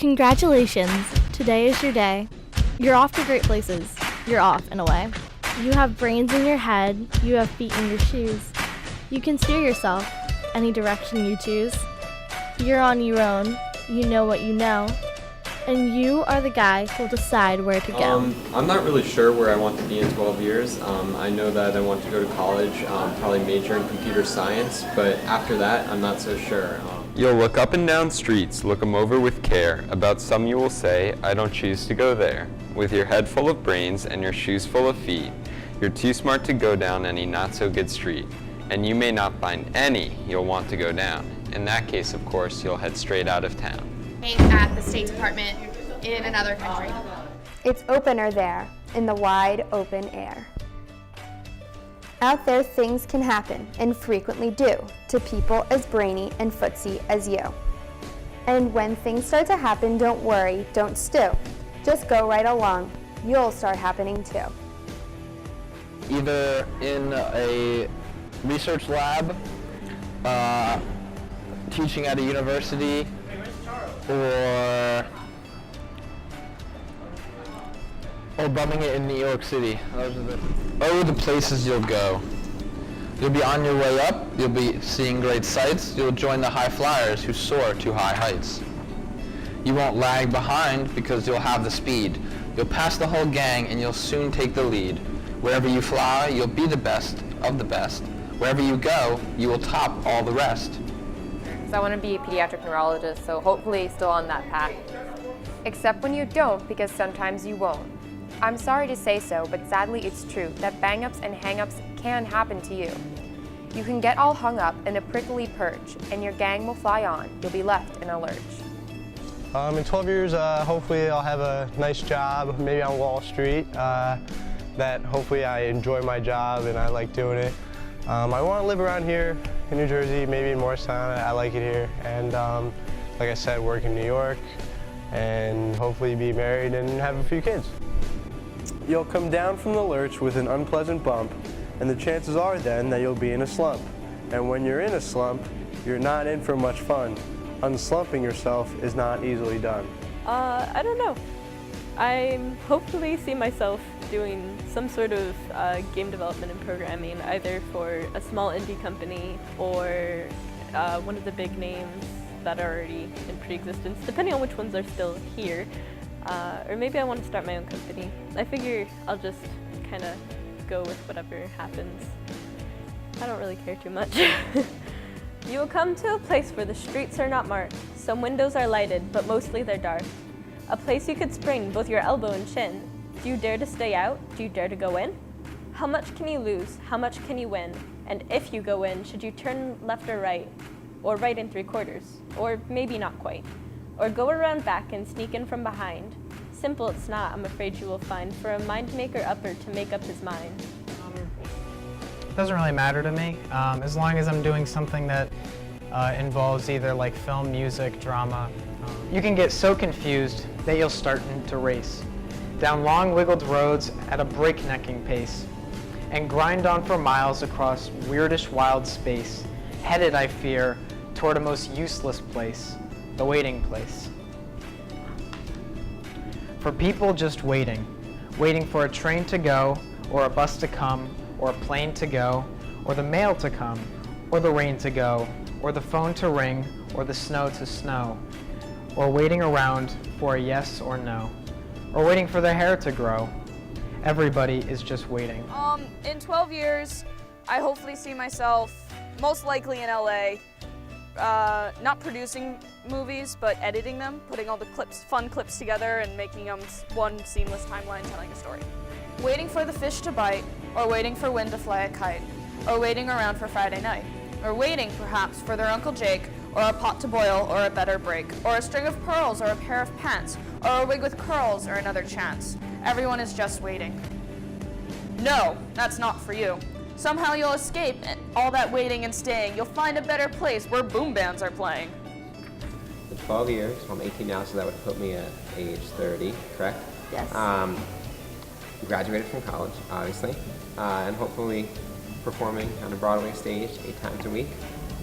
Congratulations! Today is your day. You're off to great places. You're off, in a way. You have brains in your head. You have feet in your shoes. You can steer yourself any direction you choose. You're on your own. You know what you know. And you are the guy who'll decide where to go. I'm not really sure where I want to be in 12 years. I know that I want to go to college, probably major in computer science, but after that, I'm not so sure. You'll look up and down streets, look 'em over with care. About some you will say, I don't choose to go there. With your head full of brains and your shoes full of feet, you're too smart to go down any not-so-good street. And you may not find any you'll want to go down. In that case, of course, you'll head straight out of town. At the State Department in another country. It's opener there, in the wide open air. Out there things can happen, and frequently do, to people as brainy and footsy as you. And when things start to happen, don't worry, don't stew. Just go right along. You'll start happening too. Either in a research lab, teaching at a university, or bumming it in New York City. Those are the places you'll go. You'll be on your way up, you'll be seeing great sights, you'll join the high flyers who soar to high heights. You won't lag behind because you'll have the speed. You'll pass the whole gang and you'll soon take the lead. Wherever you fly, you'll be the best of the best. Wherever you go, you will top all the rest. I want to be a pediatric neurologist, so hopefully still on that path. Except when you don't, because sometimes you won't. I'm sorry to say so, but sadly it's true that bang-ups and hang-ups can happen to you. You can get all hung up in a prickly perch, and your gang will fly on. You'll be left in a lurch. In 12 years, hopefully I'll have a nice job, maybe on Wall Street, that hopefully I enjoy my job and I like doing it. I want to live around here in New Jersey, maybe in Morristown. I like it here. And like I said, work in New York and hopefully be married and have a few kids. You'll come down from the lurch with an unpleasant bump, and the chances are then that you'll be in a slump. And when you're in a slump, you're not in for much fun. Unslumping yourself is not easily done. I don't know. I hopefully see myself doing some sort of game development and programming, either for a small indie company or one of the big names that are already in pre-existence, depending on which ones are still here. Or maybe I want to start my own company. I figure I'll just kind of go with whatever happens. I don't really care too much. You will come to a place where the streets are not marked. Some windows are lighted, but mostly they're dark. A place you could spring both your elbow and chin. Do you dare to stay out? Do you dare to go in? How much can you lose? How much can you win? And if you go in, should you turn left or right? Or right in 3/4? Or maybe not quite. Or go around back and sneak in from behind? Simple it's not, I'm afraid you will find, for a mind maker upper to make up his mind. Doesn't really matter to me, as long as I'm doing something that involves either like film, music, drama. You can get so confused that you'll start to race down long wiggled roads at a breaknecking pace and grind on for miles across weirdish wild space, headed, I fear, toward a most useless place, the waiting place. For people just waiting for a train to go, or a bus to come, or a plane to go, or the mail to come, or the rain to go, or the phone to ring, or the snow to snow, or waiting around for a yes or no, or waiting for their hair to grow. Everybody is just waiting. In 12 years, I hopefully see myself most likely in LA, not producing movies, but editing them, putting all the fun clips together and making them one seamless timeline telling a story. Waiting for the fish to bite, or waiting for wind to fly a kite, or waiting around for Friday night, or waiting, perhaps, for their Uncle Jake, or a pot to boil, or a better break, or a string of pearls, or a pair of pants, or a wig with curls, or another chance. Everyone is just waiting. No, that's not for you. Somehow you'll escape all that waiting and staying. You'll find a better place where boom bands are playing. For 12 years, I'm 18 now, so that would put me at age 30, correct? Yes. Graduated from college, obviously, and hopefully performing on a Broadway stage 8 times a week.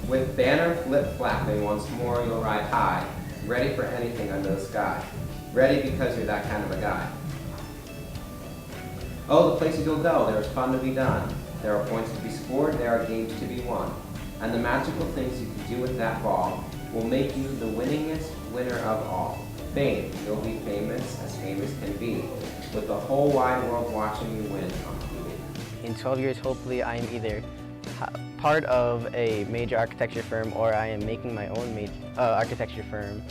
With banner flip-flapping, once more you'll ride high. ready for anything under the sky. Ready because you're that kind of a guy. Oh, the places you'll go, there is fun to be done. There are points to be scored, there are games to be won. And the magical things you can do with that ball will make you the winningest winner of all. Fame, you'll be famous as famous can be, with the whole wide world watching you win on TV. In 12 years, hopefully I am either part of a major architecture firm or I am making my own major architecture firm,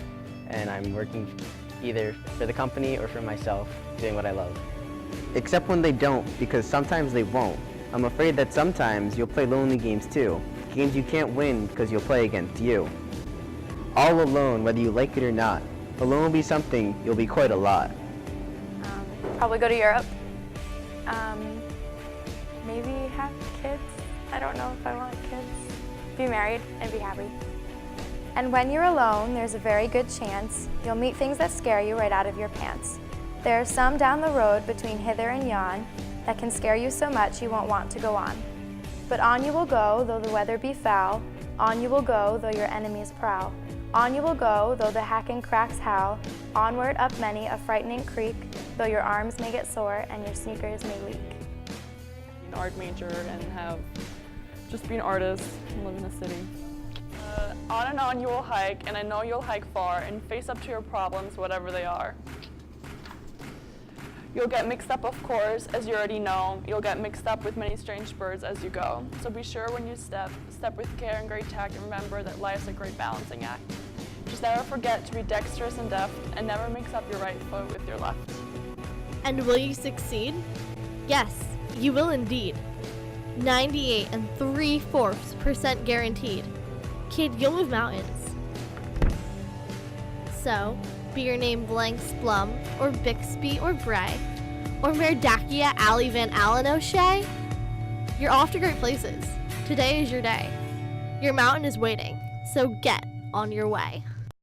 and I'm working either for the company or for myself, doing what I love. Except when they don't, because sometimes they won't. I'm afraid that sometimes you'll play lonely games too, games you can't win because you'll play against you. All alone, whether you like it or not. Alone will be something, you'll be quite a lot. Probably go to Europe. Maybe have kids. I don't know if I want kids. Be married and be happy. And when you're alone, there's a very good chance you'll meet things that scare you right out of your pants. There are some down the road between hither and yon that can scare you so much you won't want to go on. But on you will go, though the weather be foul. On you will go, though your enemies prowl. On you will go, though the hacking cracks howl. Onward up many a frightening creek, though your arms may get sore and your sneakers may leak. An art major and have just be an artist and live in the city. On and on you will hike, and I know you'll hike far and face up to your problems, whatever they are. You'll get mixed up, of course, as you already know. You'll get mixed up with many strange birds as you go. So be sure when you step with care and great tact, and remember that life's a great balancing act. Just never forget to be dexterous and deft, and never mix up your right foot with your left. And will you succeed? Yes, you will indeed. 98 3/4% guaranteed. Kid, you'll move mountains. So, be your name Blank Splum, or Bixby, or Bray, or Merdacchia Alley Van Allen O'Shea, you're off to great places. Today is your day. Your mountain is waiting, so get on your way.